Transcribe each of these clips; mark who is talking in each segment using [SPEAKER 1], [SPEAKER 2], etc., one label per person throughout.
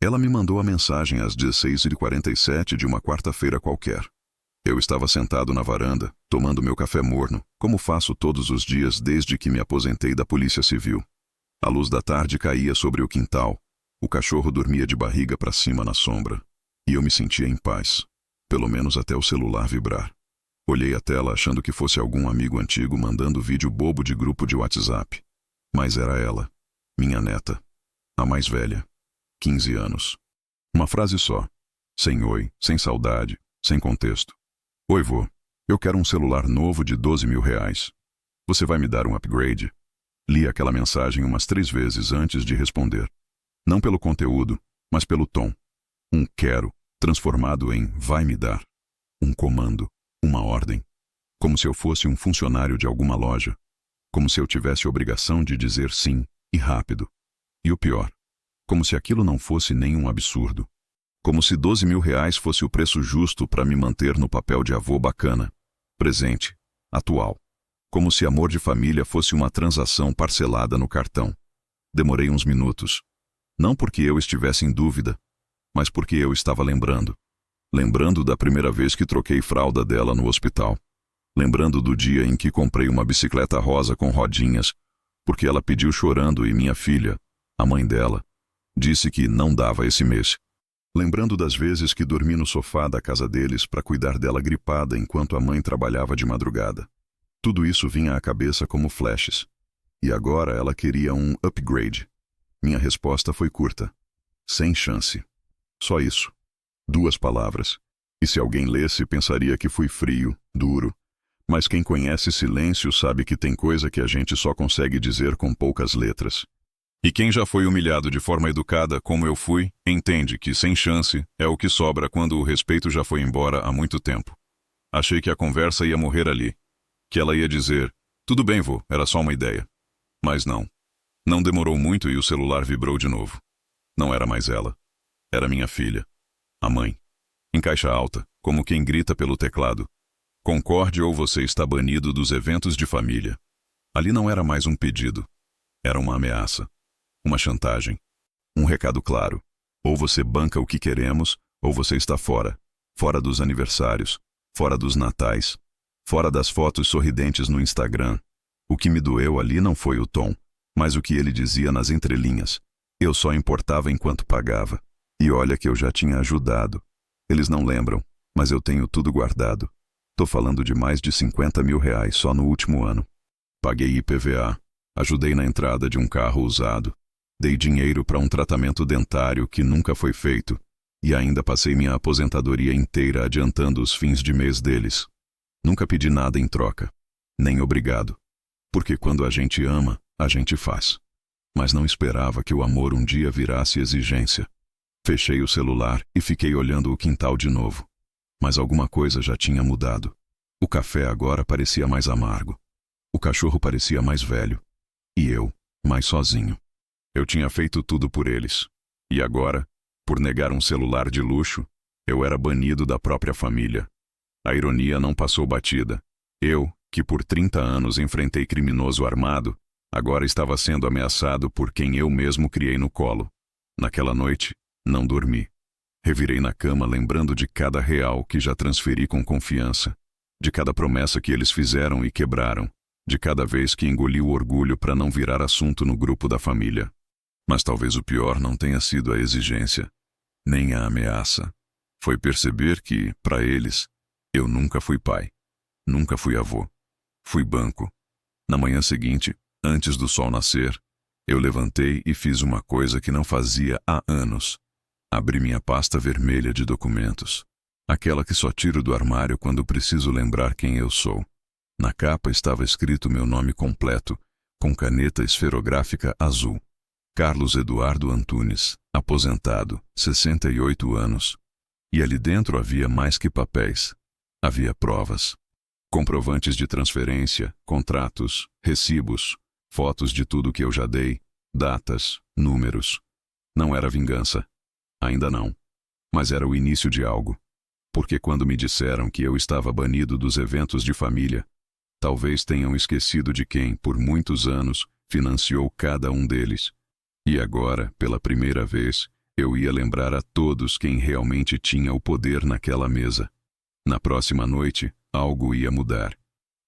[SPEAKER 1] Ela me mandou a mensagem às 16h47 de uma quarta-feira qualquer. Eu estava sentado na varanda, tomando meu café morno, como faço todos os dias desde que me aposentei da Polícia Civil. A luz da tarde caía sobre o quintal. O cachorro dormia de barriga para cima na sombra. E eu me sentia em paz, pelo menos até o celular vibrar. Olhei a tela achando que fosse algum amigo antigo mandando vídeo bobo de grupo de WhatsApp. Mas era ela, minha neta, a mais velha, 15 anos. Uma frase só, sem oi, sem saudade, sem contexto. Oi, vô, eu quero um celular novo de 12 mil reais. Você vai me dar um upgrade? Li aquela mensagem umas 3 vezes antes de responder. Não pelo conteúdo, mas pelo tom. Um quero, transformado em vai me dar. Um comando, uma ordem. Como se eu fosse um funcionário de alguma loja. Como se eu tivesse obrigação de dizer sim, e rápido. E o pior, como se aquilo não fosse nenhum absurdo. Como se 12 mil reais fosse o preço justo para me manter no papel de avô bacana, presente, atual. Como se amor de família fosse uma transação parcelada no cartão. Demorei uns minutos. Não porque eu estivesse em dúvida, mas porque eu estava lembrando. Lembrando da primeira vez que troquei fralda dela no hospital. Lembrando do dia em que comprei uma bicicleta rosa com rodinhas, porque ela pediu chorando e minha filha, a mãe dela, disse que não dava esse mês. Lembrando das vezes que dormi no sofá da casa deles para cuidar dela gripada enquanto a mãe trabalhava de madrugada. Tudo isso vinha à cabeça como flashes. E agora ela queria um upgrade. Minha resposta foi curta. Sem chance. Só isso. 2 palavras. E se alguém lesse, pensaria que fui frio, duro. Mas quem conhece silêncio sabe que tem coisa que a gente só consegue dizer com poucas letras. E quem já foi humilhado de forma educada, como eu fui, entende que sem chance é o que sobra quando o respeito já foi embora há muito tempo. Achei que a conversa ia morrer ali. Que ela ia dizer, tudo bem, vô, era só uma ideia. Mas não. Não demorou muito e o celular vibrou de novo. Não era mais ela. Era minha filha. A mãe. Em caixa alta, como quem grita pelo teclado. Concorde ou você está banido dos eventos de família. Ali não era mais um pedido. Era uma ameaça. Uma chantagem. Um recado claro. Ou você banca o que queremos, ou você está fora. Fora dos aniversários. Fora dos natais. Fora das fotos sorridentes no Instagram. O que me doeu ali não foi o tom, mas o que ele dizia nas entrelinhas. Eu só importava enquanto pagava. E olha que eu já tinha ajudado. Eles não lembram, mas eu tenho tudo guardado. Tô falando de mais de 50 mil reais só no último ano. Paguei IPVA. Ajudei na entrada de um carro usado. Dei dinheiro para um tratamento dentário que nunca foi feito. E ainda passei minha aposentadoria inteira adiantando os fins de mês deles. Nunca pedi nada em troca. Nem obrigado. Porque quando a gente ama, a gente faz. Mas não esperava que o amor um dia virasse exigência. Fechei o celular e fiquei olhando o quintal de novo. Mas alguma coisa já tinha mudado. O café agora parecia mais amargo. O cachorro parecia mais velho. E eu, mais sozinho. Eu tinha feito tudo por eles. E agora, por negar um celular de luxo, eu era banido da própria família. A ironia não passou batida. Eu, que por 30 anos enfrentei criminoso armado, agora estava sendo ameaçado por quem eu mesmo criei no colo. Naquela noite, não dormi. Revirei na cama lembrando de cada real que já transferi com confiança, de cada promessa que eles fizeram e quebraram, de cada vez que engoli o orgulho para não virar assunto no grupo da família. Mas talvez o pior não tenha sido a exigência, nem a ameaça. Foi perceber que, para eles, eu nunca fui pai, nunca fui avô. Fui banco. Na manhã seguinte, antes do sol nascer, eu levantei e fiz uma coisa que não fazia há anos. Abri minha pasta vermelha de documentos. Aquela que só tiro do armário quando preciso lembrar quem eu sou. Na capa estava escrito meu nome completo, com caneta esferográfica azul. Carlos Eduardo Antunes, aposentado, 68 anos. E ali dentro havia mais que papéis. Havia provas. Comprovantes de transferência, contratos, recibos, fotos de tudo que eu já dei, datas, números. Não era vingança. Ainda não. Mas era o início de algo. Porque quando me disseram que eu estava banido dos eventos de família, talvez tenham esquecido de quem, por muitos anos, financiou cada um deles. E agora, pela primeira vez, Eu ia lembrar a todos quem realmente tinha o poder naquela mesa. Na próxima noite, algo ia mudar.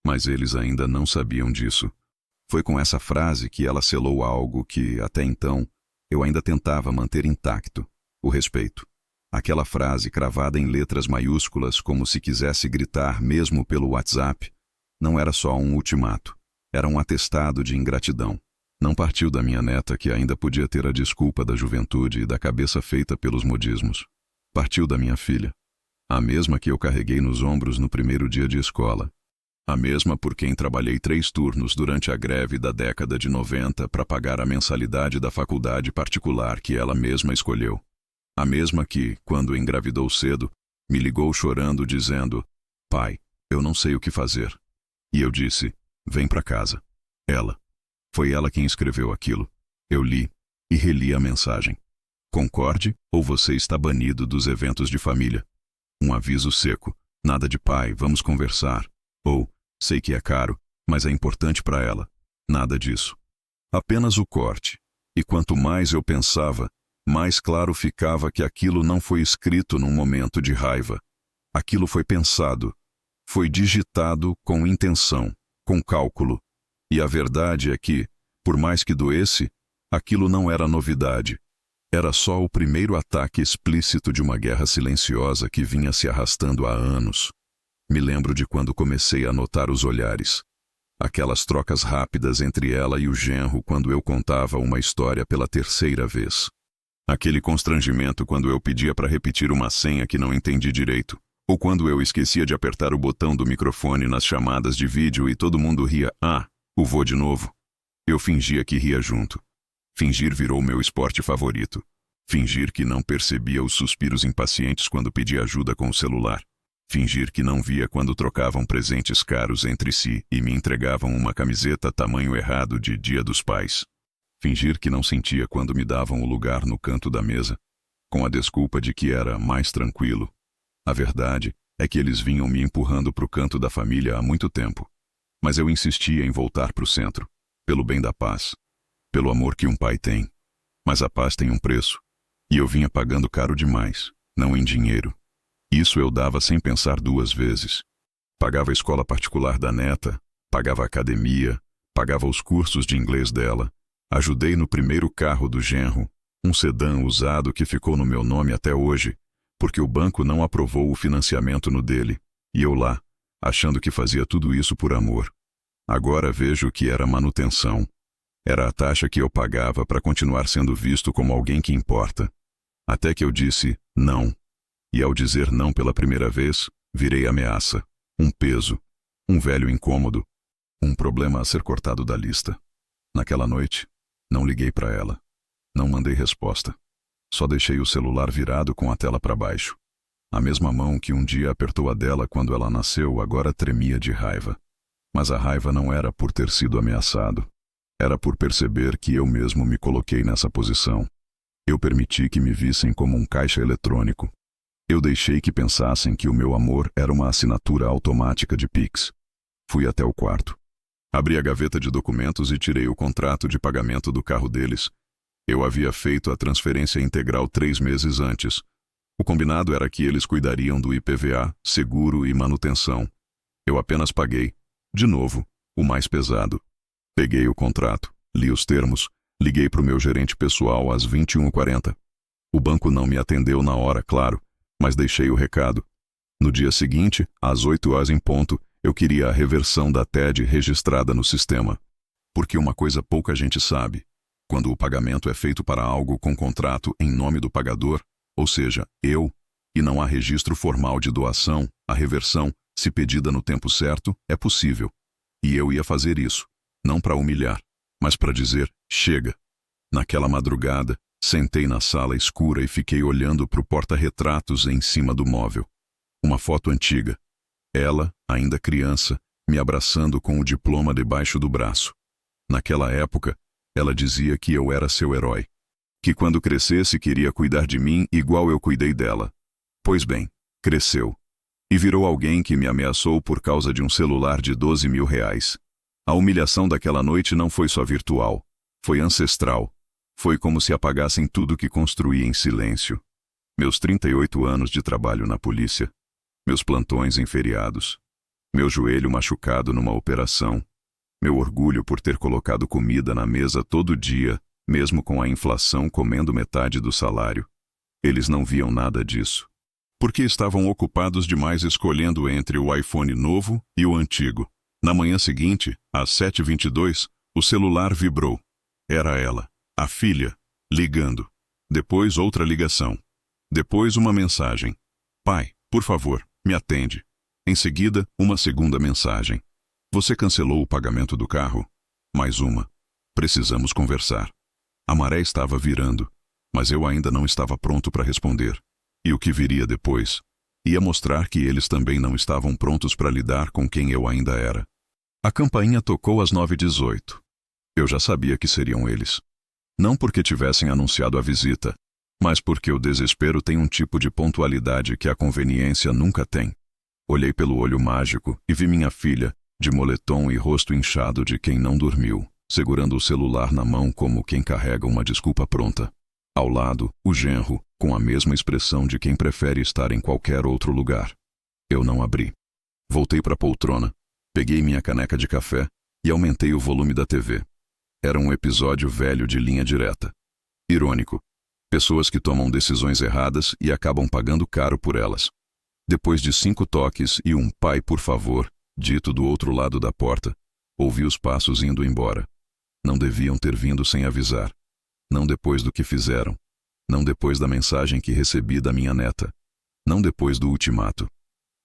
[SPEAKER 1] Mas eles ainda não sabiam disso. Foi com essa frase que ela selou algo que, até então, eu ainda tentava manter intacto: o respeito. Aquela frase cravada em letras maiúsculas como se quisesse gritar mesmo pelo WhatsApp, não era só um ultimato, era um atestado de ingratidão. Não partiu da minha neta, que ainda podia ter a desculpa da juventude e da cabeça feita pelos modismos. Partiu da minha filha, a mesma que eu carreguei nos ombros no primeiro dia de escola. A mesma por quem trabalhei 3 turnos durante a greve da década de 90 para pagar a mensalidade da faculdade particular que ela mesma escolheu. A mesma que, quando engravidou cedo, me ligou chorando dizendo: "Pai, eu não sei o que fazer." E eu disse: "Vem para casa." Foi ela quem escreveu aquilo. Eu li e reli a mensagem. "Concorde ou você está banido dos eventos de família." Um aviso seco: "Nada de pai, vamos conversar." Ou: "Sei que é caro, mas é importante para ela." Nada disso. Apenas o corte. E quanto mais eu pensava, mais claro ficava que aquilo não foi escrito num momento de raiva. Aquilo foi pensado. Foi digitado com intenção, com cálculo. E a verdade é que, por mais que doesse, aquilo não era novidade. Era só o primeiro ataque explícito de uma guerra silenciosa que vinha se arrastando há anos. Me lembro de quando comecei a notar os olhares. Aquelas trocas rápidas entre ela e o genro quando eu contava uma história pela 3ª vez. Aquele constrangimento quando eu pedia para repetir uma senha que não entendi direito. Ou quando eu esquecia de apertar o botão do microfone nas chamadas de vídeo e todo mundo ria: "Ah, o vô de novo." Eu fingia que ria junto. Fingir virou meu esporte favorito. Fingir que não percebia os suspiros impacientes quando pedia ajuda com o celular. Fingir que não via quando trocavam presentes caros entre si e me entregavam uma camiseta tamanho errado de Dia dos Pais. Fingir que não sentia quando me davam o lugar no canto da mesa, com a desculpa de que era mais tranquilo. A verdade é que eles vinham me empurrando para o canto da família há muito tempo. Mas eu insistia em voltar para o centro, pelo bem da paz, pelo amor que um pai tem. Mas a paz tem um preço, e eu vinha pagando caro demais, não em dinheiro. Isso eu dava sem pensar 2 vezes. Pagava a escola particular da neta, pagava a academia, pagava os cursos de inglês dela, ajudei no primeiro carro do genro, um sedã usado que ficou no meu nome até hoje, porque o banco não aprovou o financiamento no dele, e eu lá, achando que fazia tudo isso por amor. Agora vejo que era manutenção. Era a taxa que eu pagava para continuar sendo visto como alguém que importa. Até que eu disse não. E ao dizer não pela primeira vez, virei ameaça, um peso, um velho incômodo, um problema a ser cortado da lista. Naquela noite, não liguei para ela. Não mandei resposta. Só deixei o celular virado com a tela para baixo. A mesma mão que um dia apertou a dela quando ela nasceu agora tremia de raiva. Mas a raiva não era por ter sido ameaçado. Era por perceber que eu mesmo me coloquei nessa posição. Eu permiti que me vissem como um caixa eletrônico. Eu deixei que pensassem que o meu amor era uma assinatura automática de Pix. Fui até o quarto. Abri a gaveta de documentos e tirei o contrato de pagamento do carro deles. Eu havia feito a transferência integral 3 meses antes. O combinado era que eles cuidariam do IPVA, seguro e manutenção. Eu apenas paguei, de novo, o mais pesado. Peguei o contrato, li os termos, liguei para o meu gerente pessoal às 21h40. O banco não me atendeu na hora, claro, mas deixei o recado. No dia seguinte, às 8h em ponto, eu queria a reversão da TED registrada no sistema. Porque uma coisa pouca gente sabe: quando o pagamento é feito para algo com contrato em nome do pagador, ou seja, eu, e não há registro formal de doação, a reversão, se pedida no tempo certo, é possível. E eu ia fazer isso, não para humilhar, mas para dizer: chega. Naquela madrugada, sentei na sala escura e fiquei olhando para o porta-retratos em cima do móvel. Uma foto antiga. Ela, ainda criança, me abraçando com o diploma debaixo do braço. Naquela época, ela dizia que eu era seu herói. Que quando crescesse queria cuidar de mim igual eu cuidei dela. Pois bem, cresceu. E virou alguém que me ameaçou por causa de um celular de R$12.000. A humilhação daquela noite não foi só virtual, foi ancestral. Foi como se apagassem tudo que construí em silêncio. Meus 38 anos de trabalho na polícia, meus plantões em feriados, meu joelho machucado numa operação, meu orgulho por ter colocado comida na mesa todo dia, mesmo com a inflação comendo metade do salário. Eles não viam nada disso. Porque estavam ocupados demais escolhendo entre o iPhone novo e o antigo. Na manhã seguinte, às 7h22, o celular vibrou. Era ela, a filha, ligando. Depois outra ligação. Depois uma mensagem. Pai, por favor, me atende. Em seguida, uma segunda mensagem. Você cancelou o pagamento do carro? Mais uma. Precisamos conversar. A maré estava virando, mas eu ainda não estava pronto para responder. E o que viria depois ia mostrar que eles também não estavam prontos para lidar com quem eu ainda era. A campainha tocou às 9h18. Eu já sabia que seriam eles. Não porque tivessem anunciado a visita, mas porque o desespero tem um tipo de pontualidade que a conveniência nunca tem. Olhei pelo olho mágico e vi minha filha, de moletom e rosto inchado de quem não dormiu, segurando o celular na mão como quem carrega uma desculpa pronta. Ao lado, o genro, com a mesma expressão de quem prefere estar em qualquer outro lugar. Eu não abri. Voltei para a poltrona, peguei minha caneca de café e aumentei o volume da TV. Era um episódio velho de Linha Direta. Irônico. Pessoas que tomam decisões erradas e acabam pagando caro por elas. Depois de 5 toques e um "pai, por favor", dito do outro lado da porta, ouvi os passos indo embora. Não deviam ter vindo sem avisar. Não depois do que fizeram. Não depois da mensagem que recebi da minha neta. Não depois do ultimato.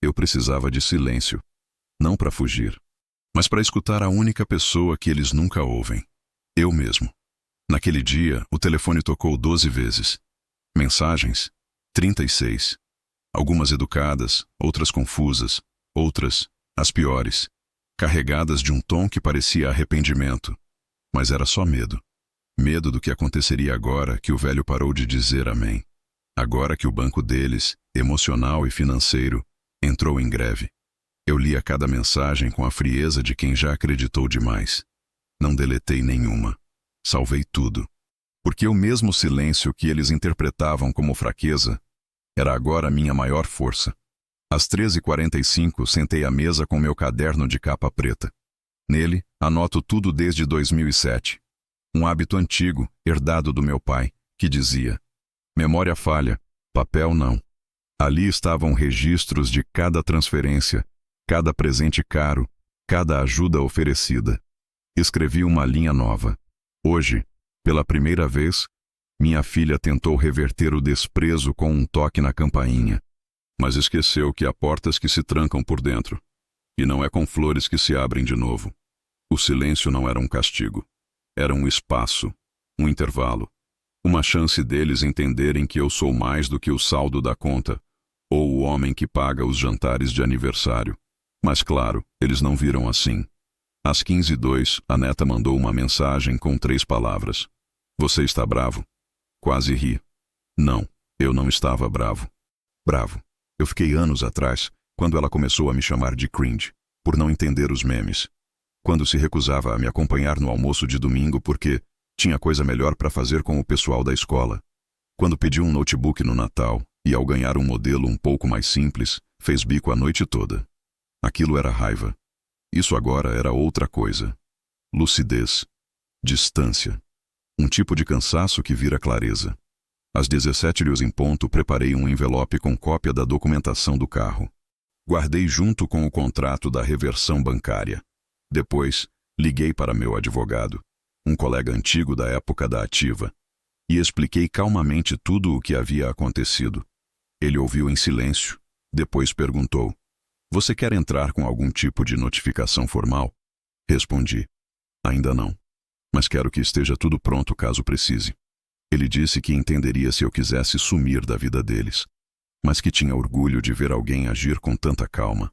[SPEAKER 1] Eu precisava de silêncio. Não para fugir, mas para escutar a única pessoa que eles nunca ouvem. Eu mesmo. Naquele dia, o telefone tocou 12 vezes. Mensagens? 36. Algumas educadas, outras confusas, outras, as piores, carregadas de um tom que parecia arrependimento. Mas era só medo. Medo do que aconteceria agora que o velho parou de dizer amém. Agora que o banco deles, emocional e financeiro, entrou em greve. Eu lia cada mensagem com a frieza de quem já acreditou demais. Não deletei nenhuma. Salvei tudo. Porque o mesmo silêncio que eles interpretavam como fraqueza era agora minha maior força. Às 13h45, sentei à mesa com meu caderno de capa preta. Nele, anoto tudo desde 2007. Um hábito antigo, herdado do meu pai, que dizia: memória falha, papel não. Ali estavam registros de cada transferência, cada presente caro, cada ajuda oferecida. Escrevi uma linha nova. Hoje, pela primeira vez, minha filha tentou reverter o desprezo com um toque na campainha. Mas esqueceu que há portas que se trancam por dentro. E não é com flores que se abrem de novo. O silêncio não era um castigo. Era um espaço, um intervalo. Uma chance deles entenderem que eu sou mais do que o saldo da conta, ou o homem que paga os jantares de aniversário. Mas claro, eles não viram assim. Às 15h02, a neta mandou uma mensagem com 3 palavras. Você está bravo? Quase ri. Não, eu não estava bravo. Bravo. Eu fiquei anos atrás, quando ela começou a me chamar de cringe, por não entender os memes. Quando se recusava a me acompanhar no almoço de domingo porque tinha coisa melhor para fazer com o pessoal da escola. Quando pediu um notebook no Natal e, ao ganhar um modelo um pouco mais simples, fez bico a noite toda. Aquilo era raiva. Isso agora era outra coisa. Lucidez. Distância. Um tipo de cansaço que vira clareza. Às 17h em ponto, preparei um envelope com cópia da documentação do carro. Guardei junto com o contrato da reversão bancária. Depois, liguei para meu advogado, um colega antigo da época da ativa, e expliquei calmamente tudo o que havia acontecido. Ele ouviu em silêncio, depois perguntou: você quer entrar com algum tipo de notificação formal? Respondi: ainda não, mas quero que esteja tudo pronto caso precise. Ele disse que entenderia se eu quisesse sumir da vida deles, mas que tinha orgulho de ver alguém agir com tanta calma.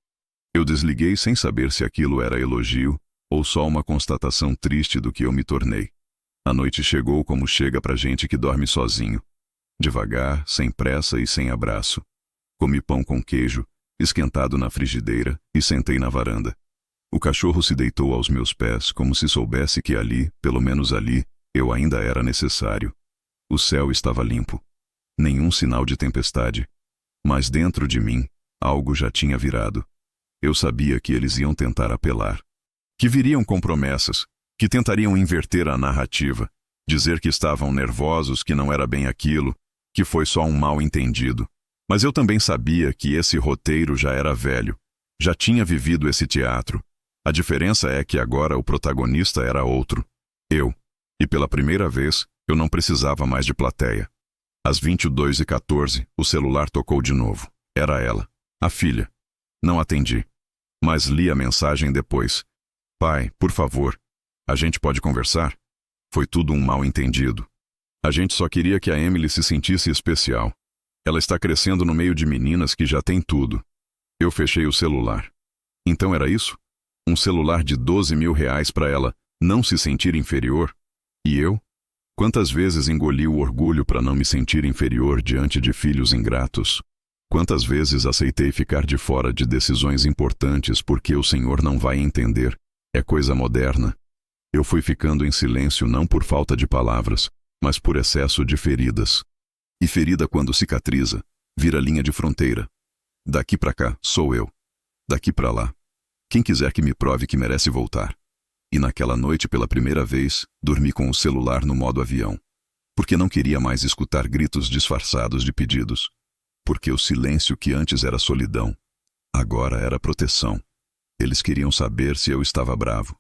[SPEAKER 1] Eu desliguei sem saber se aquilo era elogio ou só uma constatação triste do que eu me tornei. A noite chegou como chega pra gente que dorme sozinho. Devagar, sem pressa e sem abraço. Comi pão com queijo, esquentado na frigideira, e sentei na varanda. O cachorro se deitou aos meus pés como se soubesse que ali, pelo menos ali, Eu ainda era necessário. O céu estava limpo. Nenhum sinal de tempestade. Mas dentro de mim, algo já tinha virado. Eu sabia que eles iam tentar apelar. Que viriam com promessas, que tentariam inverter a narrativa, dizer que estavam nervosos, que não era bem aquilo, que foi só um mal-entendido. Mas eu também sabia que esse roteiro já era velho, já tinha vivido esse teatro. A diferença é que agora o protagonista era outro. Eu. E pela primeira vez, eu não precisava mais de plateia. Às 22h14, o celular tocou de novo. Era ela, a filha. Não atendi. Mas li a mensagem depois. Pai, por favor, a gente pode conversar? Foi tudo um mal-entendido. A gente só queria que a Emily se sentisse especial. Ela está crescendo no meio de meninas que já têm tudo. Eu fechei o celular. Então era isso? Um celular de R$ 12.000 para ela não se sentir inferior? E eu? Quantas vezes engoli o orgulho para não me sentir inferior diante de filhos ingratos? Quantas vezes aceitei ficar de fora de decisões importantes porque o Senhor não vai entender? É coisa moderna. Eu fui ficando em silêncio não por falta de palavras, mas por excesso de feridas. E ferida quando cicatriza, vira linha de fronteira. Daqui para cá, sou eu. Daqui para lá. Quem quiser que me prove que merece voltar. E naquela noite, pela primeira vez, dormi com o celular no modo avião. Porque não queria mais escutar gritos disfarçados de pedidos. Porque o silêncio que antes era solidão, agora era proteção. Eles queriam saber se eu estava bravo.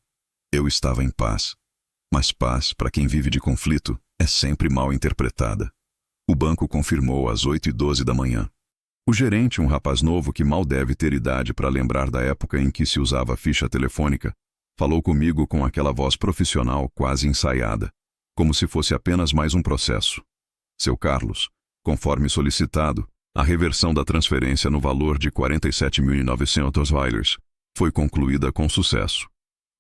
[SPEAKER 1] Eu estava em paz. Mas paz, para quem vive de conflito, é sempre mal interpretada. O banco confirmou às 8h12 da manhã. O gerente, um rapaz novo que mal deve ter idade para lembrar da época em que se usava ficha telefônica, falou comigo com aquela voz profissional quase ensaiada, como se fosse apenas mais um processo. Seu Carlos, conforme solicitado, a reversão da transferência no valor de 47.900 Weilers foi concluída com sucesso.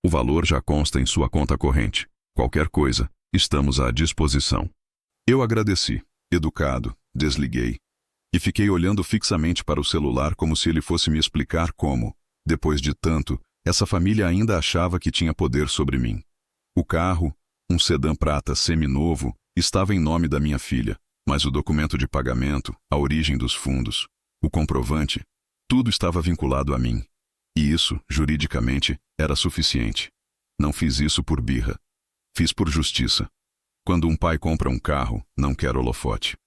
[SPEAKER 1] O valor já consta em sua conta corrente. Qualquer coisa, estamos à disposição. Eu agradeci, educado, desliguei. E fiquei olhando fixamente para o celular como se ele fosse me explicar como, depois de tanto, essa família ainda achava que tinha poder sobre mim. O carro, um sedã prata seminovo, estava em nome da minha filha, mas o documento de pagamento, a origem dos fundos, o comprovante, tudo estava vinculado a mim. E isso, juridicamente, era suficiente. Não fiz isso por birra. Fiz por justiça. Quando um pai compra um carro, não quer holofote.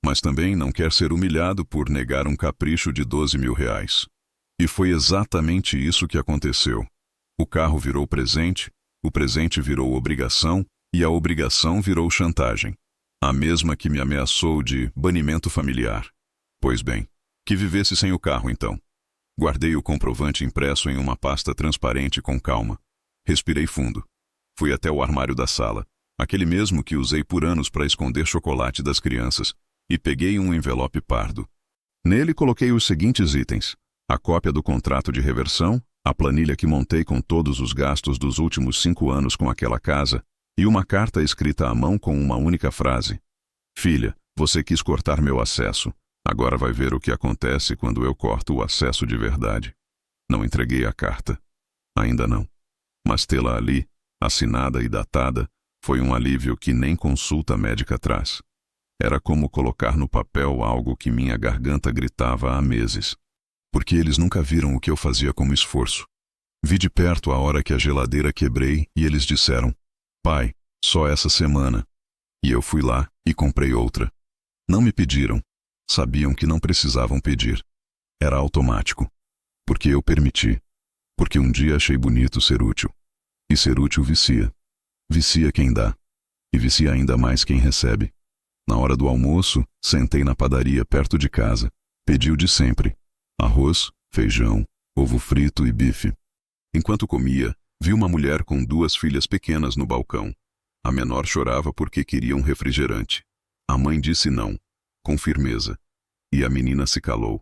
[SPEAKER 1] Mas também não quer ser humilhado por negar um capricho de R$ 12.000. E foi exatamente isso que aconteceu. O carro virou presente, o presente virou obrigação e a obrigação virou chantagem. A mesma que me ameaçou de banimento familiar. Pois bem, que vivesse sem o carro então. Guardei o comprovante impresso em uma pasta transparente com calma. Respirei fundo. Fui até o armário da sala, aquele mesmo que usei por anos para esconder chocolate das crianças, e peguei um envelope pardo. Nele coloquei os seguintes itens: a cópia do contrato de reversão, a planilha que montei com todos os gastos dos últimos 5 anos com aquela casa, e uma carta escrita à mão com uma única frase: Filha, você quis cortar meu acesso. Agora vai ver o que acontece quando eu corto o acesso de verdade. Não entreguei a carta. Ainda não. Mas tê-la ali, assinada e datada, foi um alívio que nem consulta médica traz. Era como colocar no papel algo que minha garganta gritava há meses. Porque eles nunca viram o que eu fazia como esforço. Vi de perto a hora que a geladeira quebrei e eles disseram: Pai, só essa semana. E eu fui lá e comprei outra. Não me pediram. Sabiam que não precisavam pedir. Era automático. Porque eu permiti. Porque um dia achei bonito ser útil. E ser útil vicia. Vicia quem dá. E vicia ainda mais quem recebe. Na hora do almoço, sentei na padaria perto de casa. Pedi o de sempre: arroz, feijão, ovo frito e bife. Enquanto comia, vi uma mulher com 2 filhas pequenas no balcão. A menor chorava porque queria um refrigerante. A mãe disse não, com firmeza. E a menina se calou.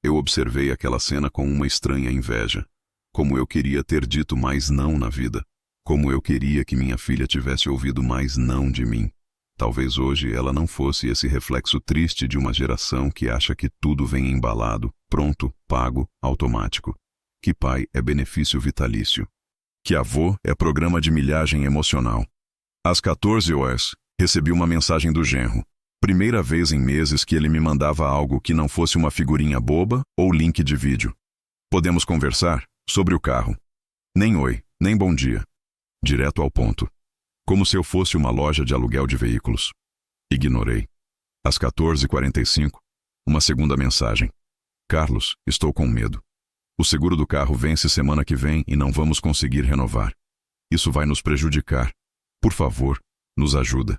[SPEAKER 1] Eu observei aquela cena com uma estranha inveja. Como eu queria ter dito mais não na vida. Como eu queria que minha filha tivesse ouvido mais não de mim. Talvez hoje ela não fosse esse reflexo triste de uma geração que acha que tudo vem embalado, pronto, pago, automático. Que pai é benefício vitalício. Que avô é programa de milhagem emocional. Às 14 horas, recebi uma mensagem do genro. Primeira vez em meses que ele me mandava algo que não fosse uma figurinha boba ou link de vídeo. Podemos conversar? Sobre o carro. Nem oi, nem bom dia. Direto ao ponto. Como se eu fosse uma loja de aluguel de veículos. Ignorei. Às 14h45, uma segunda mensagem. Carlos, estou com medo. O seguro do carro vence semana que vem e não vamos conseguir renovar. Isso vai nos prejudicar. Por favor, nos ajuda.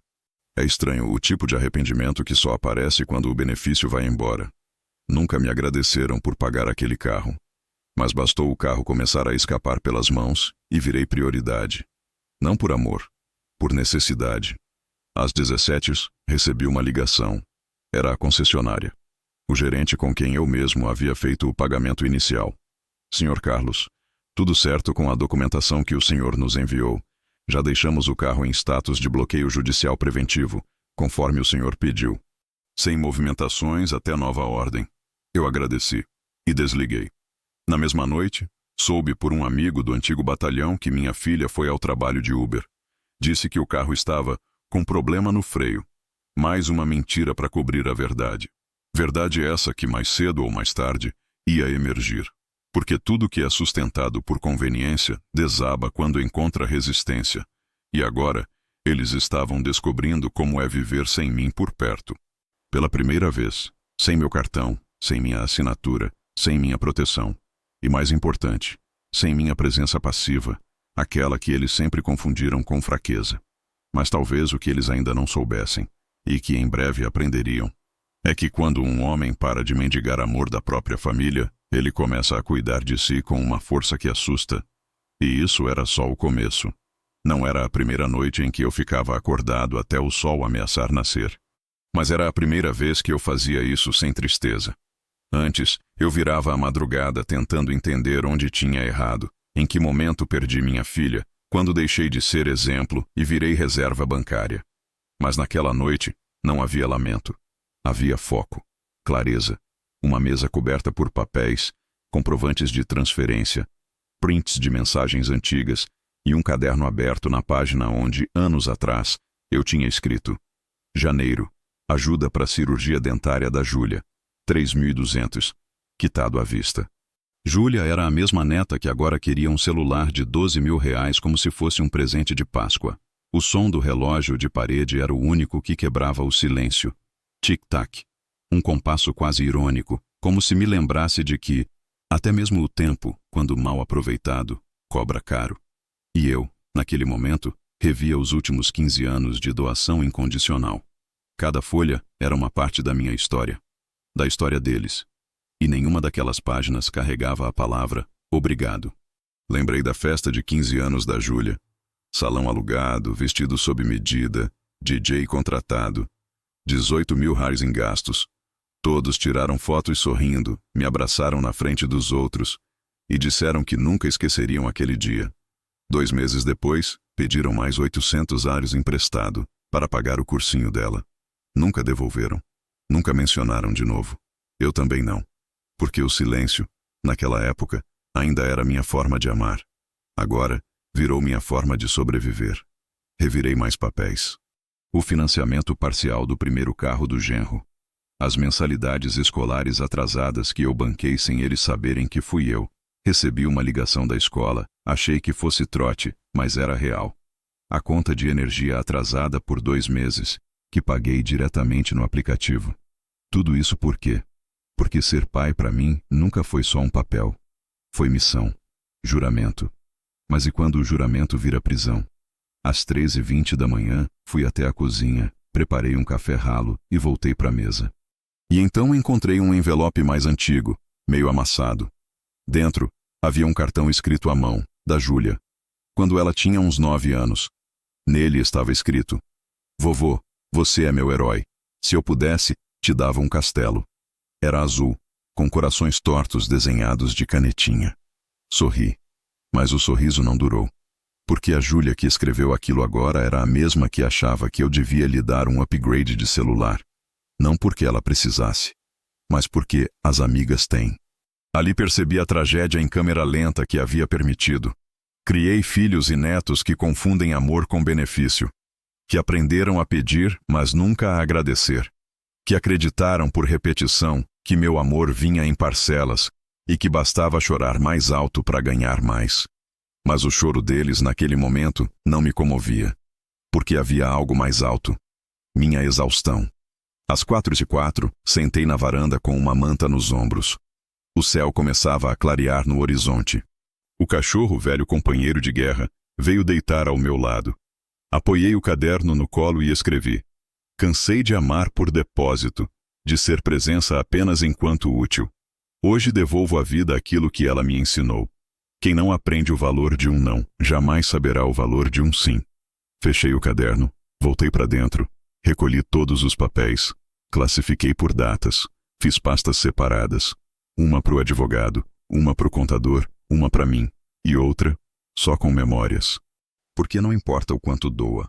[SPEAKER 1] É estranho o tipo de arrependimento que só aparece quando o benefício vai embora. Nunca me agradeceram por pagar aquele carro. Mas bastou o carro começar a escapar pelas mãos e virei prioridade. Não por amor, por necessidade. Às 17h, recebi uma ligação. Era a concessionária. O gerente com quem eu mesmo havia feito o pagamento inicial. Senhor Carlos, tudo certo com a documentação que o senhor nos enviou. Já deixamos o carro em status de bloqueio judicial preventivo, conforme o senhor pediu. Sem movimentações até nova ordem. Eu agradeci e desliguei. Na mesma noite, soube por um amigo do antigo batalhão que minha filha foi ao trabalho de Uber. Disse que o carro estava com problema no freio. Mais uma mentira para cobrir a verdade. Verdade essa que mais cedo ou mais tarde ia emergir. Porque tudo que é sustentado por conveniência desaba quando encontra resistência. E agora, eles estavam descobrindo como é viver sem mim por perto. Pela primeira vez, sem meu cartão, sem minha assinatura, sem minha proteção. E mais importante, sem minha presença passiva, aquela que eles sempre confundiram com fraqueza. Mas talvez o que eles ainda não soubessem, e que em breve aprenderiam, é que quando um homem para de mendigar amor da própria família, ele começa a cuidar de si com uma força que assusta. E isso era só o começo. Não era a primeira noite em que eu ficava acordado até o sol ameaçar nascer. Mas era a primeira vez que eu fazia isso sem tristeza. Antes, eu virava a madrugada tentando entender onde tinha errado, em que momento perdi minha filha, quando deixei de ser exemplo e virei reserva bancária. Mas naquela noite, não havia lamento. Havia foco, clareza, uma mesa coberta por papéis, comprovantes de transferência, prints de mensagens antigas e um caderno aberto na página onde, anos atrás, eu tinha escrito: Janeiro, ajuda para a cirurgia dentária da Júlia, 3.200, quitado à vista. Júlia era a mesma neta que agora queria um celular de 12 mil reais como se fosse um presente de Páscoa. O som do relógio de parede era o único que quebrava o silêncio. Tic-tac. Um compasso quase irônico, como se me lembrasse de que, até mesmo o tempo, quando mal aproveitado, cobra caro. E eu, naquele momento, revia os últimos 15 anos de doação incondicional. Cada folha era uma parte da minha história, da história deles. E nenhuma daquelas páginas carregava a palavra obrigado. Lembrei da festa de 15 anos da Júlia. Salão alugado, vestido sob medida, DJ contratado, 18 mil reais em gastos. Todos tiraram fotos sorrindo, me abraçaram na frente dos outros e disseram que nunca esqueceriam aquele dia. 2 meses depois, pediram mais 800 ares emprestado para pagar o cursinho dela. Nunca devolveram. Nunca mencionaram de novo. Eu também não. Porque o silêncio, naquela época, ainda era minha forma de amar. Agora, virou minha forma de sobreviver. Revirei mais papéis. O financiamento parcial do primeiro carro do genro. As mensalidades escolares atrasadas que eu banquei sem eles saberem que fui eu. Recebi uma ligação da escola, achei que fosse trote, mas era real. A conta de energia atrasada por 2 meses, que paguei diretamente no aplicativo. Tudo isso por quê? Porque ser pai para mim nunca foi só um papel. Foi missão, juramento. Mas e quando o juramento vira prisão? Às 13h20 da manhã, fui até a cozinha, preparei um café ralo e voltei para a mesa. E então encontrei um envelope mais antigo, meio amassado. Dentro, havia um cartão escrito à mão, da Júlia, quando ela tinha uns 9 anos. Nele estava escrito: Vovô, você é meu herói. Se eu pudesse, te dava um castelo. Era azul, com corações tortos desenhados de canetinha. Sorri. Mas o sorriso não durou. Porque a Júlia que escreveu aquilo agora era a mesma que achava que eu devia lhe dar um upgrade de celular. Não porque ela precisasse, mas porque as amigas têm. Ali percebi a tragédia em câmera lenta que havia permitido. Criei filhos e netos que confundem amor com benefício. que aprenderam a pedir, mas nunca a agradecer, que acreditaram por repetição que meu amor vinha em parcelas e que bastava chorar mais alto para ganhar mais. Mas o choro deles naquele momento não me comovia, porque havia algo mais alto: minha exaustão. Às 4h04, sentei na varanda com uma manta nos ombros. O céu começava a clarear no horizonte. O cachorro, velho companheiro de guerra, veio deitar ao meu lado. Apoiei o caderno no colo e escrevi: cansei de amar por depósito, de ser presença apenas enquanto útil. Hoje devolvo à vida aquilo que ela me ensinou. Quem não aprende o valor de um não, jamais saberá o valor de um sim. Fechei o caderno, voltei para dentro, recolhi todos os papéis, classifiquei por datas, fiz pastas separadas. Uma para o advogado, uma para o contador, uma para mim, e outra, só com memórias. Porque não importa o quanto doa,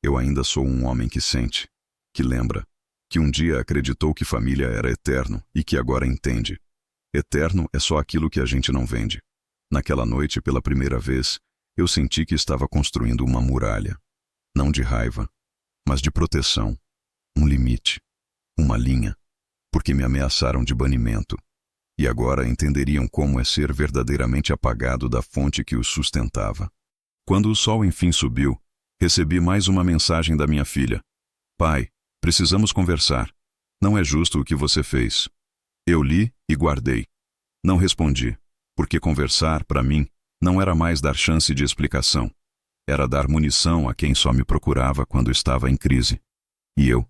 [SPEAKER 1] eu ainda sou um homem que sente, que lembra, que um dia acreditou que família era eterno e que agora entende. Eterno é só aquilo que a gente não vende. Naquela noite, pela primeira vez, eu senti que estava construindo uma muralha. Não de raiva, mas de proteção. Um limite. Uma linha. Porque me ameaçaram de banimento. E agora entenderiam como é ser verdadeiramente apagado da fonte que os sustentava. Quando o sol enfim subiu, recebi mais uma mensagem da minha filha. Pai, precisamos conversar. Não é justo o que você fez. Eu li e guardei. Não respondi, porque conversar, para mim, não era mais dar chance de explicação. Era dar munição a quem só me procurava quando estava em crise. E eu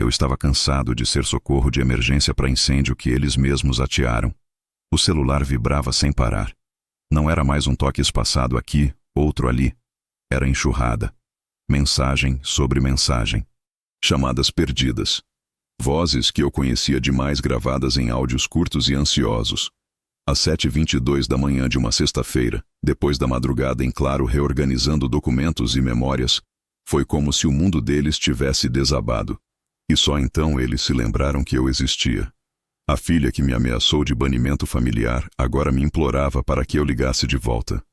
[SPEAKER 1] estava cansado de ser socorro de emergência para incêndio que eles mesmos atearam. O celular vibrava sem parar. Não era mais um toque espaçado aqui, outro ali. Era enxurrada. Mensagem sobre mensagem. Chamadas perdidas. Vozes que eu conhecia demais gravadas em áudios curtos e ansiosos. Às 7h22 da manhã de uma sexta-feira, depois da madrugada em claro reorganizando documentos e memórias, foi como se o mundo deles tivesse desabado. E só então eles se lembraram que eu existia. A filha que me ameaçou de banimento familiar agora me implorava para que eu ligasse de volta.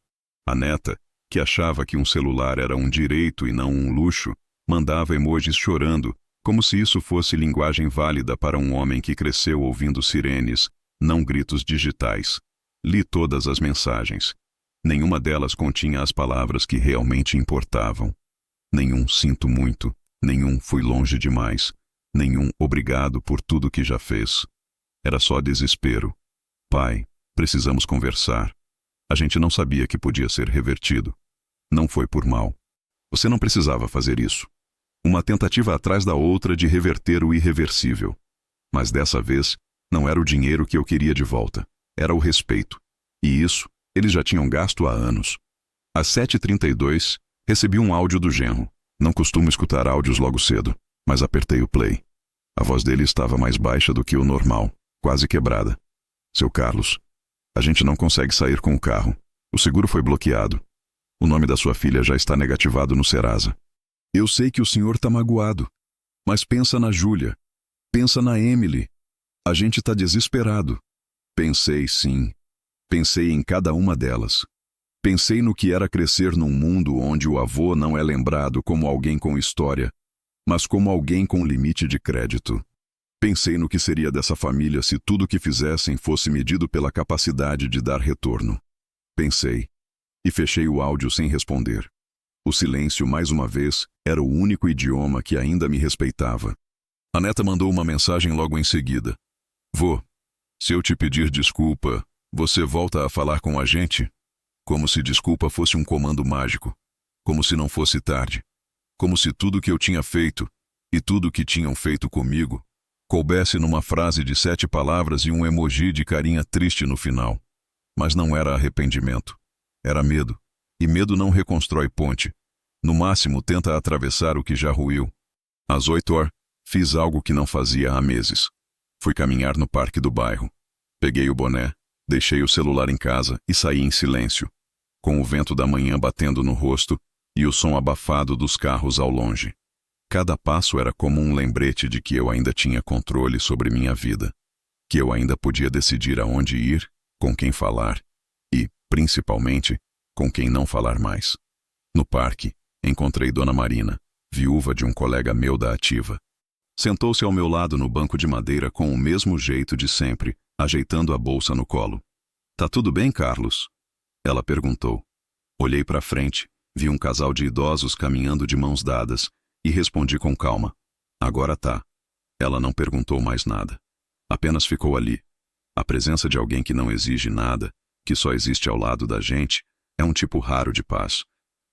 [SPEAKER 1] A neta, que achava que um celular era um direito e não um luxo, mandava emojis chorando, como se isso fosse linguagem válida para um homem que cresceu ouvindo sirenes, não gritos digitais. Li todas as mensagens. Nenhuma delas continha as palavras que realmente importavam. Nenhum sinto muito, nenhum fui longe demais, nenhum obrigado por tudo que já fez. Era só desespero. Pai, precisamos conversar. A gente não sabia que podia ser revertido. Não foi por mal. Você não precisava fazer isso. Uma tentativa atrás da outra de reverter o irreversível. Mas dessa vez, não era o dinheiro que eu queria de volta. Era o respeito. E isso, eles já tinham gasto há anos. Às 7h32, recebi um áudio do genro. Não costumo escutar áudios logo cedo, mas apertei o play. A voz dele estava mais baixa do que o normal, quase quebrada. Seu Carlos, a gente não consegue sair com o carro. O seguro foi bloqueado. O nome da sua filha já está negativado no Serasa. Eu sei que o senhor está magoado, mas pensa na Júlia. Pensa na Emily. A gente está desesperado. Pensei, sim. Pensei em cada uma delas. Pensei no que era crescer num mundo onde o avô não é lembrado como alguém com história, mas como alguém com limite de crédito. Pensei no que seria dessa família se tudo o que fizessem fosse medido pela capacidade de dar retorno. Pensei. E fechei o áudio sem responder. O silêncio, mais uma vez, era o único idioma que ainda me respeitava. A neta mandou uma mensagem logo em seguida. Vô, se eu te pedir desculpa, você volta a falar com a gente? Como se desculpa fosse um comando mágico. Como se não fosse tarde. Como se tudo que eu tinha feito, e tudo que tinham feito comigo, coubesse numa frase de 7 palavras e um emoji de carinha triste no final. Mas não era arrependimento. Era medo. E medo não reconstrói ponte. No máximo, tenta atravessar o que já ruiu. Às 8h, fiz algo que não fazia há meses. Fui caminhar no parque do bairro. Peguei o boné, deixei o celular em casa e saí em silêncio, com o vento da manhã batendo no rosto e o som abafado dos carros ao longe. Cada passo era como um lembrete de que eu ainda tinha controle sobre minha vida, que eu ainda podia decidir aonde ir, com quem falar e, principalmente, com quem não falar mais. No parque, encontrei Dona Marina, viúva de um colega meu da ativa. Sentou-se ao meu lado no banco de madeira com o mesmo jeito de sempre, ajeitando a bolsa no colo. Tá tudo bem, Carlos? Ela perguntou. Olhei para frente, vi um casal de idosos caminhando de mãos dadas e respondi com calma. Agora tá. Ela não perguntou mais nada. Apenas ficou ali. A presença de alguém que não exige nada, que só existe ao lado da gente, é um tipo raro de paz.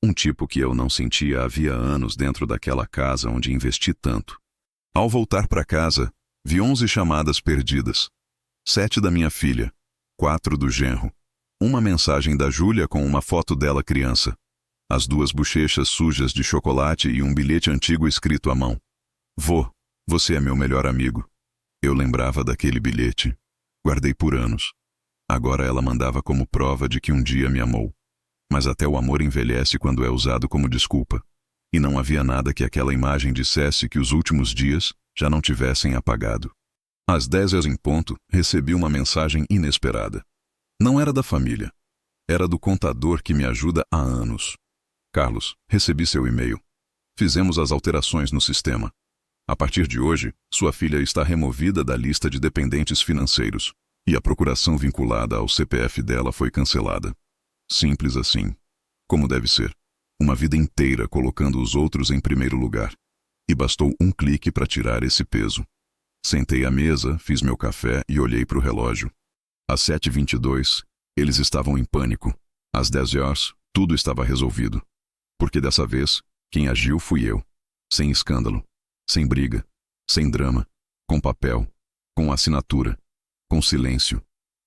[SPEAKER 1] Um tipo que eu não sentia havia anos dentro daquela casa onde investi tanto. Ao voltar para casa, vi 11 chamadas perdidas. 7 da minha filha, 4 do genro. Uma mensagem da Júlia com uma foto dela criança. As 2 bochechas sujas de chocolate e um bilhete antigo escrito à mão. Vô, você é meu melhor amigo. Eu lembrava daquele bilhete. Guardei por anos. Agora ela mandava como prova de que um dia me amou. Mas até o amor envelhece quando é usado como desculpa. E não havia nada que aquela imagem dissesse que os últimos dias já não tivessem apagado. Às 10 em ponto, recebi uma mensagem inesperada. Não era da família. Era do contador que me ajuda há anos. Carlos, recebi seu e-mail. Fizemos as alterações no sistema. A partir de hoje, sua filha está removida da lista de dependentes financeiros. E a procuração vinculada ao CPF dela foi cancelada. Simples assim. Como deve ser. Uma vida inteira colocando os outros em primeiro lugar. E bastou um clique para tirar esse peso. Sentei à mesa, fiz meu café e olhei para o relógio. Às 7h22, eles estavam em pânico. Às 10h, tudo estava resolvido. Porque dessa vez, quem agiu fui eu. Sem escândalo. Sem briga. Sem drama. Com papel. Com assinatura. Com silêncio.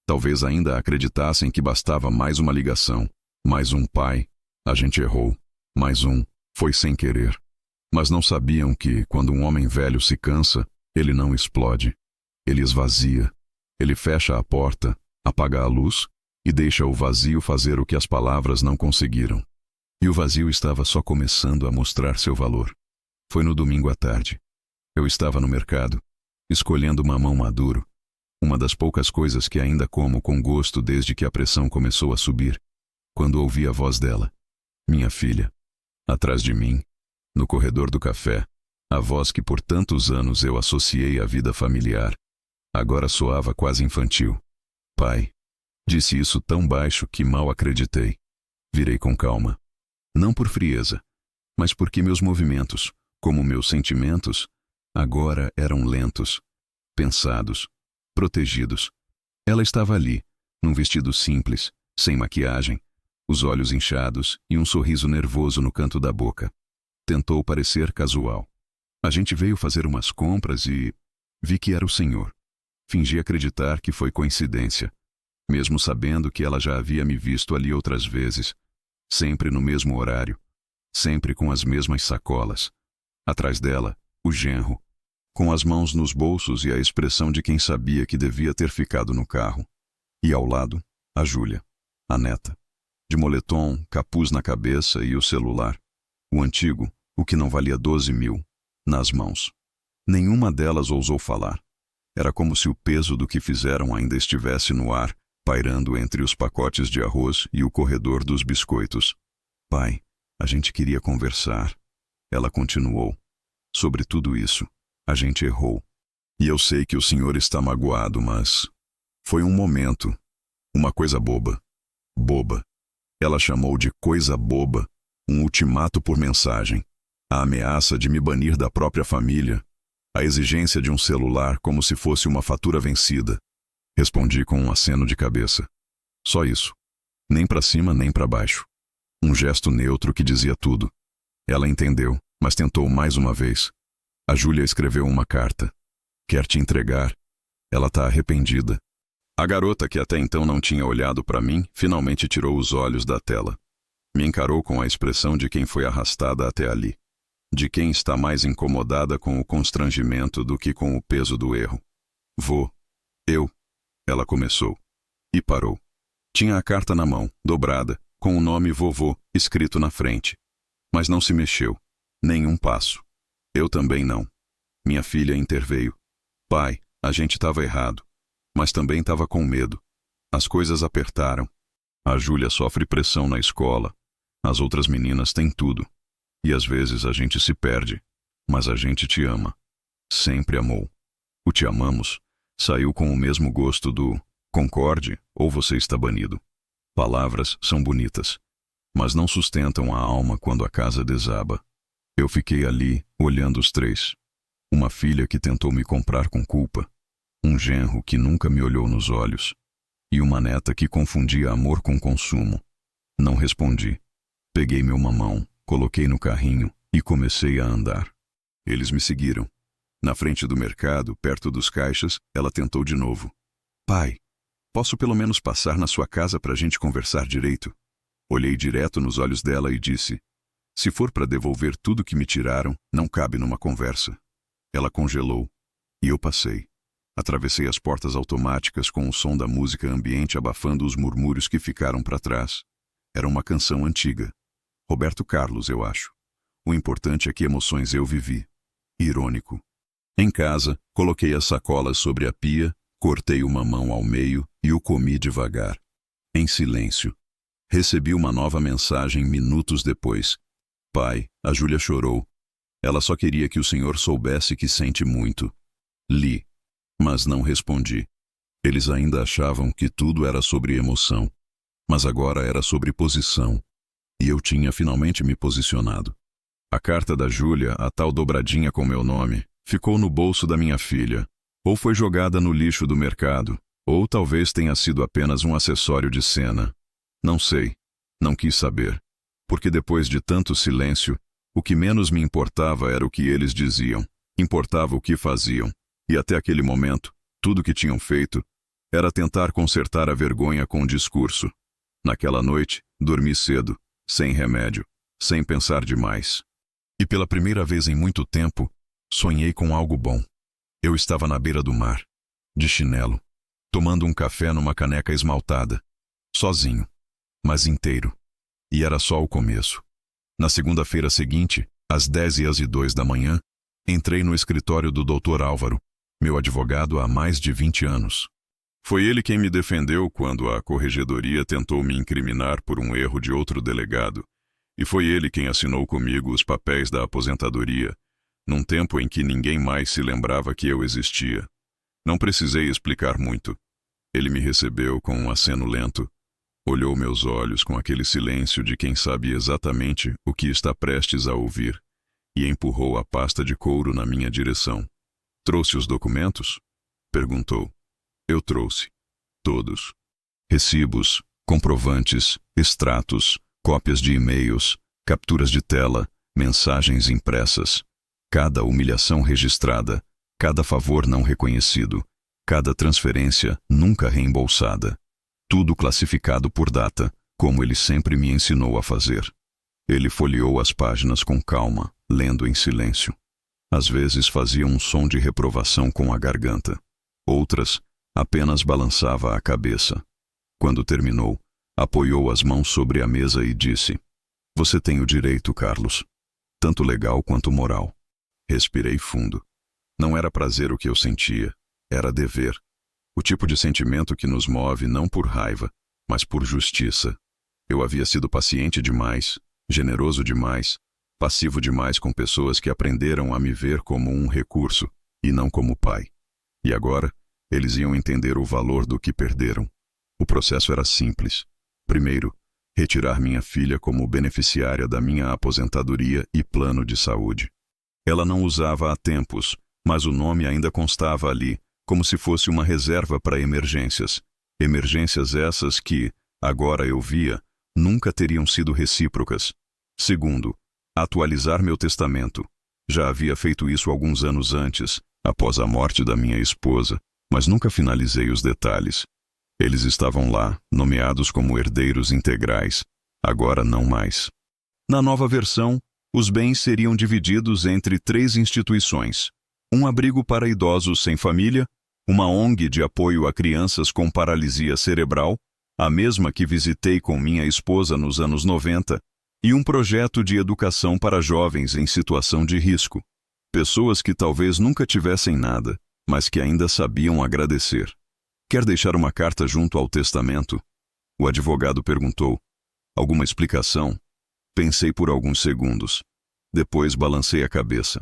[SPEAKER 1] Talvez ainda acreditassem que bastava mais uma ligação. Mais um pai. A gente errou. Mais um. Foi sem querer. Mas não sabiam que, quando um homem velho se cansa, ele não explode. Ele esvazia. Ele fecha a porta, apaga a luz e deixa o vazio fazer o que as palavras não conseguiram. E o vazio estava só começando a mostrar seu valor. Foi no domingo à tarde. Eu estava no mercado, escolhendo mamão maduro, uma das poucas coisas que ainda como com gosto desde que a pressão começou a subir, quando ouvi a voz dela. Minha filha. Atrás de mim, no corredor do café, a voz que por tantos anos eu associei à vida familiar, agora soava quase infantil. Pai. Disse isso tão baixo que mal acreditei. Virei com calma. Não por frieza, mas porque meus movimentos, como meus sentimentos, agora eram lentos, pensados, protegidos. Ela estava ali, num vestido simples, sem maquiagem, os olhos inchados e um sorriso nervoso no canto da boca. Tentou parecer casual. A gente veio fazer umas compras e vi que era o senhor. Fingi acreditar que foi coincidência, mesmo sabendo que ela já havia me visto ali outras vezes, sempre no mesmo horário, sempre com as mesmas sacolas. Atrás dela, o genro, com as mãos nos bolsos e a expressão de quem sabia que devia ter ficado no carro. E ao lado, a Júlia, a neta, de moletom, capuz na cabeça e o celular. O antigo, o que não valia 12.000, nas mãos. Nenhuma delas ousou falar. Era como se o peso do que fizeram ainda estivesse no ar, pairando entre os pacotes de arroz e o corredor dos biscoitos. Pai, a gente queria conversar. Ela continuou. Sobre tudo isso, a gente errou. E eu sei que o senhor está magoado, mas... foi um momento. Uma coisa boba. Boba. Ela chamou de coisa boba um ultimato por mensagem. A ameaça de me banir da própria família. A exigência de um celular como se fosse uma fatura vencida. Respondi com um aceno de cabeça. Só isso. Nem para cima, nem para baixo. Um gesto neutro que dizia tudo. Ela entendeu, mas tentou mais uma vez. A Júlia escreveu uma carta. Quer te entregar. Ela tá arrependida. A garota, que até então não tinha olhado para mim, finalmente tirou os olhos da tela. Me encarou com a expressão de quem foi arrastada até ali. De quem está mais incomodada com o constrangimento do que com o peso do erro. Vô. Eu. Ela começou. E parou. Tinha a carta na mão, dobrada, com o nome vovô escrito na frente. Mas não se mexeu. Nenhum passo. Eu também não. Minha filha interveio. Pai, a gente estava errado. Mas também estava com medo. As coisas apertaram. A Júlia sofre pressão na escola. As outras meninas têm tudo. E às vezes a gente se perde, mas a gente te ama. Sempre amou. O te amamos saiu com o mesmo gosto do concorde ou você está banido. Palavras são bonitas, mas não sustentam a alma quando a casa desaba. Eu fiquei ali, olhando os três. Uma filha que tentou me comprar com culpa, um genro que nunca me olhou nos olhos, e uma neta que confundia amor com consumo. Não respondi. Peguei meu mamão, coloquei no carrinho e comecei a andar. Eles me seguiram. Na frente do mercado, perto dos caixas, ela tentou de novo. Pai, posso pelo menos passar na sua casa para a gente conversar direito? Olhei direto nos olhos dela e disse, se for para devolver tudo que me tiraram, não cabe numa conversa. Ela congelou. E eu passei. Atravessei as portas automáticas com o som da música ambiente abafando os murmúrios que ficaram para trás. Era uma canção antiga. Roberto Carlos, eu acho. O importante é que emoções eu vivi. Irônico. Em casa, coloquei as sacolas sobre a pia, cortei o mamão ao meio e o comi devagar. Em silêncio. Recebi uma nova mensagem minutos depois. Pai, a Júlia chorou. Ela só queria que o senhor soubesse que sente muito. Li. Mas não respondi. Eles ainda achavam que tudo era sobre emoção. Mas agora era sobre posição. E eu tinha finalmente me posicionado. A carta da Júlia, a tal dobradinha com meu nome, ficou no bolso da minha filha. Ou foi jogada no lixo do mercado, ou talvez tenha sido apenas um acessório de cena. Não sei. Não quis saber. Porque depois de tanto silêncio, o que menos me importava era o que eles diziam. Importava o que faziam. E até aquele momento, tudo que tinham feito era tentar consertar a vergonha com o discurso. Naquela noite, dormi cedo, sem remédio, sem pensar demais. E pela primeira vez em muito tempo, sonhei com algo bom. Eu estava na beira do mar, de chinelo, tomando um café numa caneca esmaltada, sozinho, mas inteiro. E era só o começo. Na segunda-feira seguinte, às 10h02 da manhã, entrei no escritório do Dr. Álvaro, meu advogado há mais de 20 anos. Foi ele quem me defendeu quando a corregedoria tentou me incriminar por um erro de outro delegado, e foi ele quem assinou comigo os papéis da aposentadoria, num tempo em que ninguém mais se lembrava que eu existia. Não precisei explicar muito. Ele me recebeu com um aceno lento, olhou meus olhos com aquele silêncio de quem sabe exatamente o que está prestes a ouvir, e empurrou a pasta de couro na minha direção. Trouxe os documentos? Perguntou. Eu trouxe. Todos. Recibos, comprovantes, extratos, cópias de e-mails, capturas de tela, mensagens impressas. Cada humilhação registrada, cada favor não reconhecido, cada transferência nunca reembolsada. Tudo classificado por data, como ele sempre me ensinou a fazer. Ele folheou as páginas com calma, lendo em silêncio. Às vezes fazia um som de reprovação com a garganta. Outras, apenas balançava a cabeça. Quando terminou, apoiou as mãos sobre a mesa e disse: Você tem o direito, Carlos. Tanto legal quanto moral. Respirei fundo. Não era prazer o que eu sentia, era dever. O tipo de sentimento que nos move não por raiva, mas por justiça. Eu havia sido paciente demais, generoso demais, passivo demais com pessoas que aprenderam a me ver como um recurso, e não como pai. E agora, eles iam entender o valor do que perderam. O processo era simples. Primeiro, retirar minha filha como beneficiária da minha aposentadoria e plano de saúde. Ela não usava há tempos, mas o nome ainda constava ali, como se fosse uma reserva para emergências. Emergências essas que, agora eu via, nunca teriam sido recíprocas. Segundo, atualizar meu testamento. Já havia feito isso alguns anos antes, após a morte da minha esposa, mas nunca finalizei os detalhes. Eles estavam lá, nomeados como herdeiros integrais, agora não mais. Na nova versão, os bens seriam divididos entre 3 instituições: um abrigo para idosos sem família, uma ONG de apoio a crianças com paralisia cerebral, a mesma que visitei com minha esposa nos anos 90, e um projeto de educação para jovens em situação de risco. Pessoas que talvez nunca tivessem nada, mas que ainda sabiam agradecer. Quer deixar uma carta junto ao testamento? O advogado perguntou. Alguma explicação? Pensei por alguns segundos. Depois balancei a cabeça.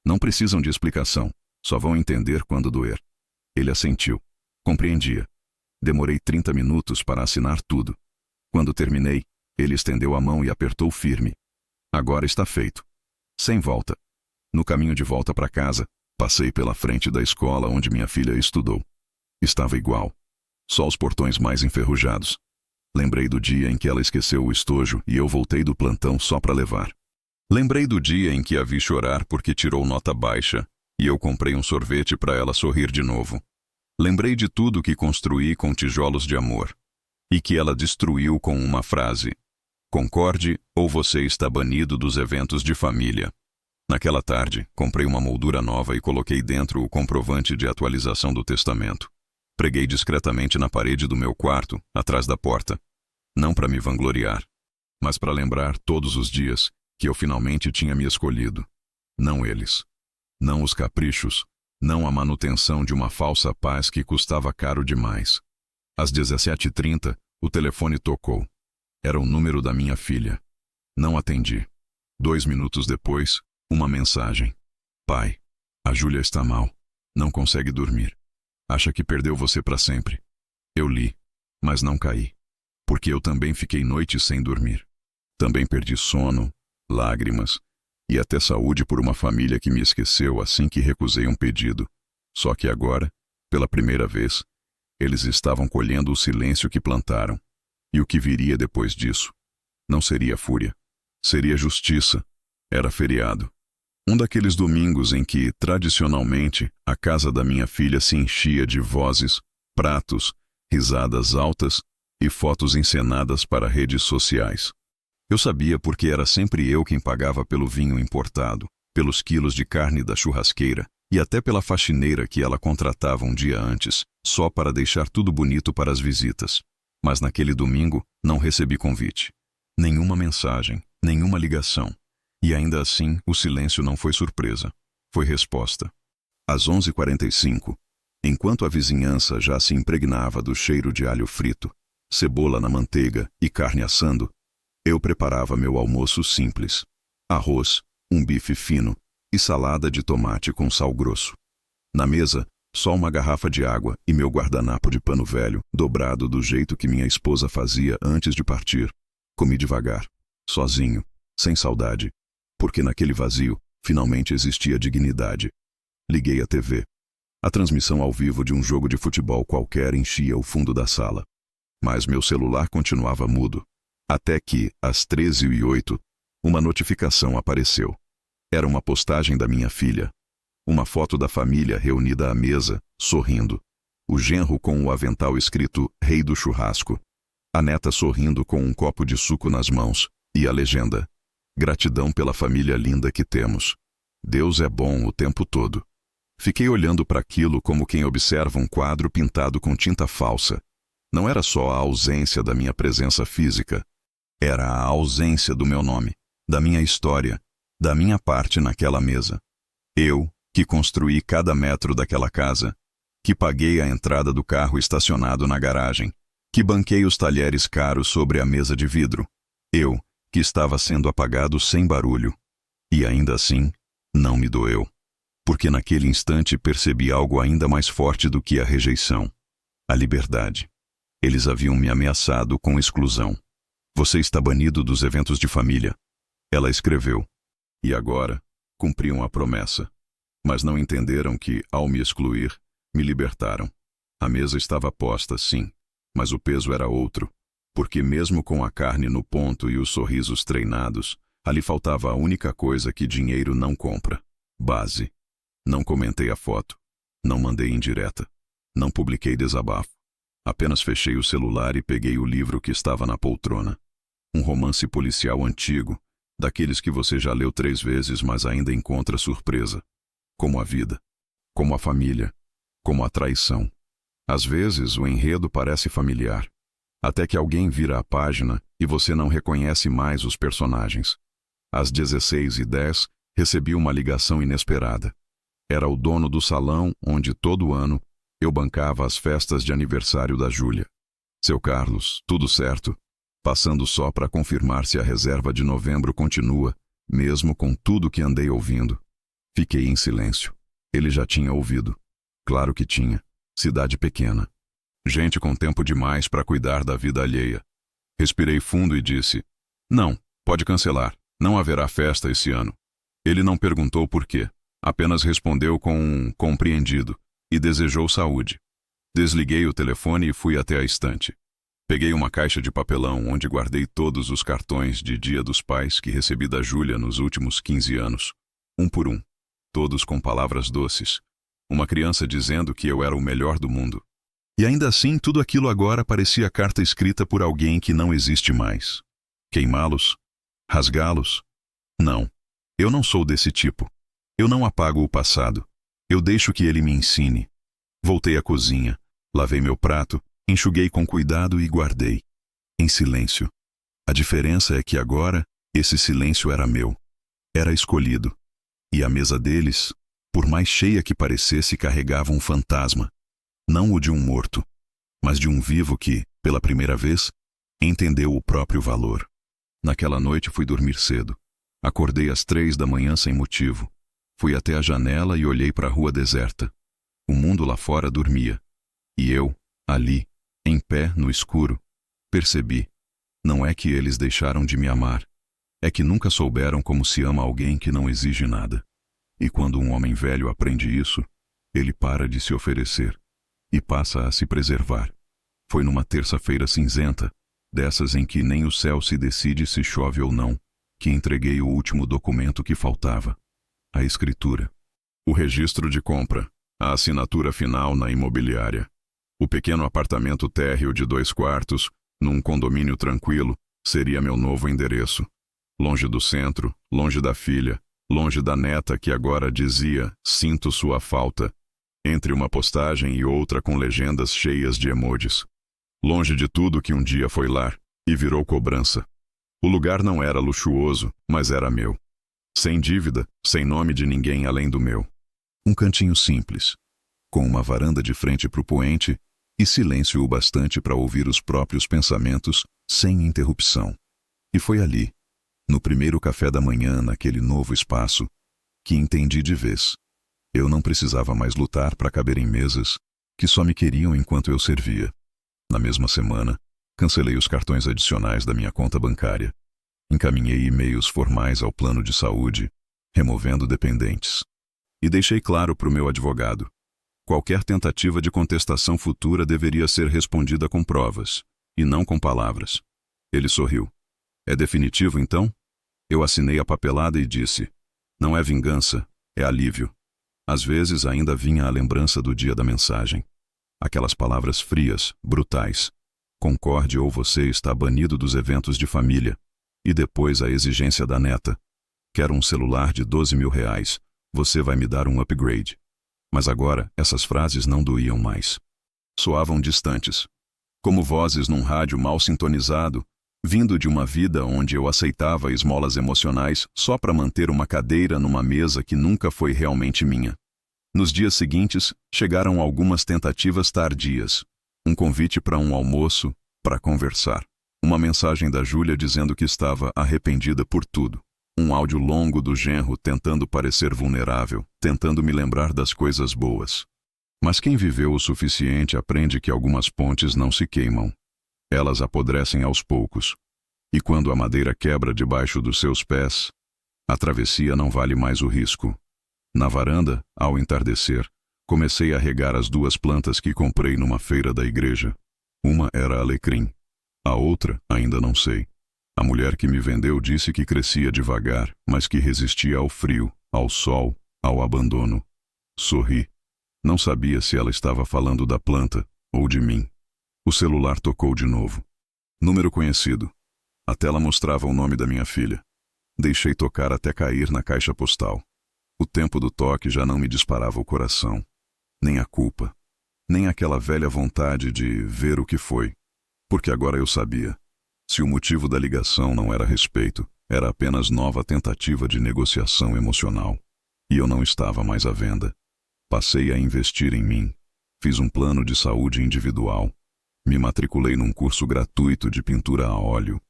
[SPEAKER 1] Não precisam de explicação. Só vão entender quando doer. Ele assentiu. Compreendia. Demorei 30 minutos para assinar tudo. Quando terminei, ele estendeu a mão e apertou firme. Agora está feito. Sem volta. No caminho de volta para casa, passei pela frente da escola onde minha filha estudou. Estava igual. Só os portões mais enferrujados. Lembrei do dia em que ela esqueceu o estojo e eu voltei do plantão só para levar. Lembrei do dia em que a vi chorar porque tirou nota baixa e eu comprei um sorvete para ela sorrir de novo. Lembrei de tudo que construí com tijolos de amor e que ela destruiu com uma frase: concorde ou você está banido dos eventos de família. Naquela tarde, comprei uma moldura nova e coloquei dentro o comprovante de atualização do testamento. Preguei discretamente na parede do meu quarto, atrás da porta. Não para me vangloriar, mas para lembrar todos os dias que eu finalmente tinha me escolhido. Não eles. Não os caprichos. Não a manutenção de uma falsa paz que custava caro demais. Às 17h30, o telefone tocou. Era o número da minha filha. Não atendi. 2 minutos depois, uma mensagem. Pai, a Júlia está mal. Não consegue dormir. Acha que perdeu você para sempre. Eu li, mas não caí. Porque eu também fiquei noites sem dormir. Também perdi sono, lágrimas e até saúde por uma família que me esqueceu assim que recusei um pedido. Só que agora, pela primeira vez, eles estavam colhendo o silêncio que plantaram. E o que viria depois disso? Não seria fúria. Seria justiça. Era feriado. Um daqueles domingos em que, tradicionalmente, a casa da minha filha se enchia de vozes, pratos, risadas altas e fotos encenadas para redes sociais. Eu sabia porque era sempre eu quem pagava pelo vinho importado, pelos quilos de carne da churrasqueira e até pela faxineira que ela contratava um dia antes, só para deixar tudo bonito para as visitas. Mas naquele domingo não recebi convite. Nenhuma mensagem, nenhuma ligação. E ainda assim, o silêncio não foi surpresa. Foi resposta. Às 11h45, enquanto a vizinhança já se impregnava do cheiro de alho frito, cebola na manteiga e carne assando, eu preparava meu almoço simples. Arroz, um bife fino e salada de tomate com sal grosso. Na mesa, só uma garrafa de água e meu guardanapo de pano velho, dobrado do jeito que minha esposa fazia antes de partir. Comi devagar, sozinho, sem saudade, porque naquele vazio, finalmente existia dignidade. Liguei a TV. A transmissão ao vivo de um jogo de futebol qualquer enchia o fundo da sala. Mas meu celular continuava mudo. Até que, às 13h08, uma notificação apareceu. Era uma postagem da minha filha. Uma foto da família reunida à mesa, sorrindo. O genro com o avental escrito Rei do Churrasco. A neta sorrindo com um copo de suco nas mãos. E a legenda: gratidão pela família linda que temos. Deus é bom o tempo todo. Fiquei olhando para aquilo como quem observa um quadro pintado com tinta falsa. Não era só a ausência da minha presença física. Era a ausência do meu nome, da minha história, da minha parte naquela mesa. Eu, que construí cada metro daquela casa, que paguei a entrada do carro estacionado na garagem, que banquei os talheres caros sobre a mesa de vidro. Eu, que estava sendo apagado sem barulho. E ainda assim, não me doeu. Porque naquele instante percebi algo ainda mais forte do que a rejeição. A liberdade. Eles haviam me ameaçado com exclusão. Você está banido dos eventos de família. Ela escreveu. E agora, cumpriam a promessa. Mas não entenderam que, ao me excluir, me libertaram. A mesa estava posta, sim, mas o peso era outro. Porque mesmo com a carne no ponto e os sorrisos treinados, ali faltava a única coisa que dinheiro não compra: base. Não comentei a foto. Não mandei indireta. Não publiquei desabafo. Apenas fechei o celular e peguei o livro que estava na poltrona. Um romance policial antigo, daqueles que você já leu 3 vezes, mas ainda encontra surpresa. Como a vida. Como a família. Como a traição. Às vezes, o enredo parece familiar. Até que alguém vira a página e você não reconhece mais os personagens. Às 16h10, recebi uma ligação inesperada. Era o dono do salão onde, todo ano, eu bancava as festas de aniversário da Júlia. Seu Carlos, tudo certo? Passando só para confirmar se a reserva de novembro continua mesmo com tudo que andei ouvindo. Fiquei em silêncio. Ele já tinha ouvido. Claro que tinha. Cidade pequena. Gente com tempo demais para cuidar da vida alheia. Respirei fundo e disse: não, pode cancelar. Não haverá festa esse ano. Ele não perguntou por quê. Apenas respondeu com um compreendido e desejou saúde. Desliguei o telefone e fui até a estante. Peguei uma caixa de papelão onde guardei todos os cartões de Dia dos Pais que recebi da Júlia nos últimos 15 anos. Um por um. Todos com palavras doces. Uma criança dizendo que eu era o melhor do mundo. E ainda assim, tudo aquilo agora parecia carta escrita por alguém que não existe mais. Queimá-los? Rasgá-los? Não. Eu não sou desse tipo. Eu não apago o passado. Eu deixo que ele me ensine. Voltei à cozinha, lavei meu prato, enxuguei com cuidado e guardei. Em silêncio. A diferença é que agora, esse silêncio era meu. Era escolhido. E a mesa deles, por mais cheia que parecesse, carregava um fantasma. Não o de um morto, mas de um vivo que, pela primeira vez, entendeu o próprio valor. Naquela noite fui dormir cedo. Acordei às 3 da manhã sem motivo. Fui até a janela e olhei para a rua deserta. O mundo lá fora dormia. E eu, ali, em pé, no escuro, percebi. Não é que eles deixaram de me amar. É que nunca souberam como se ama alguém que não exige nada. E quando um homem velho aprende isso, ele para de se oferecer e passa a se preservar. Foi numa terça-feira cinzenta, dessas em que nem o céu se decide se chove ou não, que entreguei o último documento que faltava. A escritura. O registro de compra. A assinatura final na imobiliária. O pequeno apartamento térreo de 2 quartos, num condomínio tranquilo, seria meu novo endereço. Longe do centro, longe da filha, longe da neta que agora dizia: sinto sua falta, entre uma postagem e outra com legendas cheias de emojis. Longe de tudo que um dia foi lar e virou cobrança. O lugar não era luxuoso, mas era meu. Sem dívida, sem nome de ninguém além do meu. Um cantinho simples, com uma varanda de frente para o poente e silêncio o bastante para ouvir os próprios pensamentos sem interrupção. E foi ali, no primeiro café da manhã naquele novo espaço, que entendi de vez. Eu não precisava mais lutar para caber em mesas que só me queriam enquanto eu servia. Na mesma semana, cancelei os cartões adicionais da minha conta bancária. Encaminhei e-mails formais ao plano de saúde, removendo dependentes. E deixei claro para o meu advogado: qualquer tentativa de contestação futura deveria ser respondida com provas, e não com palavras. Ele sorriu. É definitivo, então? Eu assinei a papelada e disse: não é vingança, é alívio. Às vezes ainda vinha a lembrança do dia da mensagem. Aquelas palavras frias, brutais. Concorde ou você está banido dos eventos de família. E depois a exigência da neta. Quero um celular de 12 mil reais. Você vai me dar um upgrade. Mas agora essas frases não doíam mais. Soavam distantes. Como vozes num rádio mal sintonizado, vindo de uma vida onde eu aceitava esmolas emocionais só para manter uma cadeira numa mesa que nunca foi realmente minha. Nos dias seguintes, chegaram algumas tentativas tardias. Um convite para um almoço, para conversar. Uma mensagem da Júlia dizendo que estava arrependida por tudo. Um áudio longo do genro tentando parecer vulnerável, tentando me lembrar das coisas boas. Mas quem viveu o suficiente aprende que algumas pontes não se queimam. Elas apodrecem aos poucos. E quando a madeira quebra debaixo dos seus pés, a travessia não vale mais o risco. Na varanda, ao entardecer, comecei a regar as 2 plantas que comprei numa feira da igreja. Uma era alecrim. A outra, ainda não sei. A mulher que me vendeu disse que crescia devagar, mas que resistia ao frio, ao sol, ao abandono. Sorri. Não sabia se ela estava falando da planta ou de mim. O celular tocou de novo. Número conhecido. A tela mostrava o nome da minha filha. Deixei tocar até cair na caixa postal. O tempo do toque já não me disparava o coração. Nem a culpa. Nem aquela velha vontade de ver o que foi. Porque agora eu sabia. Se o motivo da ligação não era respeito, era apenas nova tentativa de negociação emocional. E eu não estava mais à venda. Passei a investir em mim. Fiz um plano de saúde individual. Me matriculei num curso gratuito de pintura a óleo.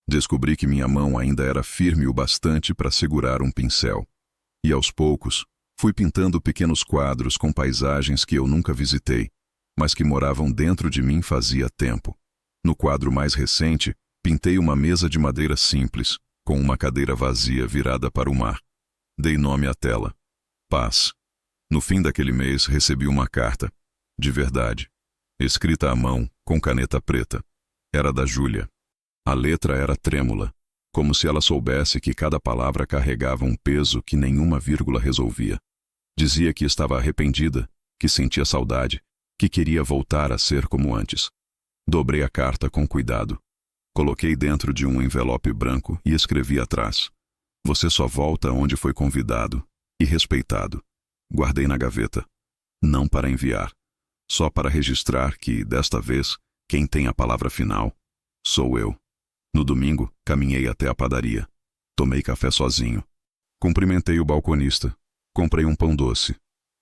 [SPEAKER 1] Descobri que minha mão ainda era firme o bastante para segurar um pincel. E aos poucos, fui pintando pequenos quadros com paisagens que eu nunca visitei, mas que moravam dentro de mim fazia tempo. No quadro mais recente, pintei uma mesa de madeira simples, com uma cadeira vazia virada para o mar. Dei nome à tela. Paz. No fim daquele mês, recebi uma carta, de verdade, escrita à mão, com caneta preta. Era da Júlia. A letra era trêmula, como se ela soubesse que cada palavra carregava um peso que nenhuma vírgula resolvia. Dizia que estava arrependida, que sentia saudade, que queria voltar a ser como antes. Dobrei a carta com cuidado. Coloquei dentro de um envelope branco e escrevi atrás: "Você só volta onde foi convidado e respeitado." Guardei na gaveta. Não para enviar, só para registrar que, desta vez, quem tem a palavra final sou eu. No domingo, caminhei até a padaria. Tomei café sozinho. Cumprimentei o balconista. Comprei um pão doce.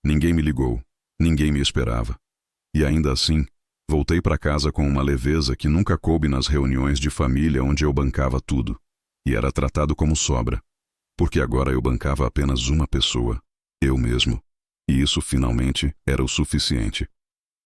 [SPEAKER 1] Ninguém me ligou. Ninguém me esperava. E ainda assim, voltei para casa com uma leveza que nunca coube nas reuniões de família onde eu bancava tudo. E era tratado como sobra. Porque agora eu bancava apenas uma pessoa, eu mesmo. E isso finalmente era o suficiente.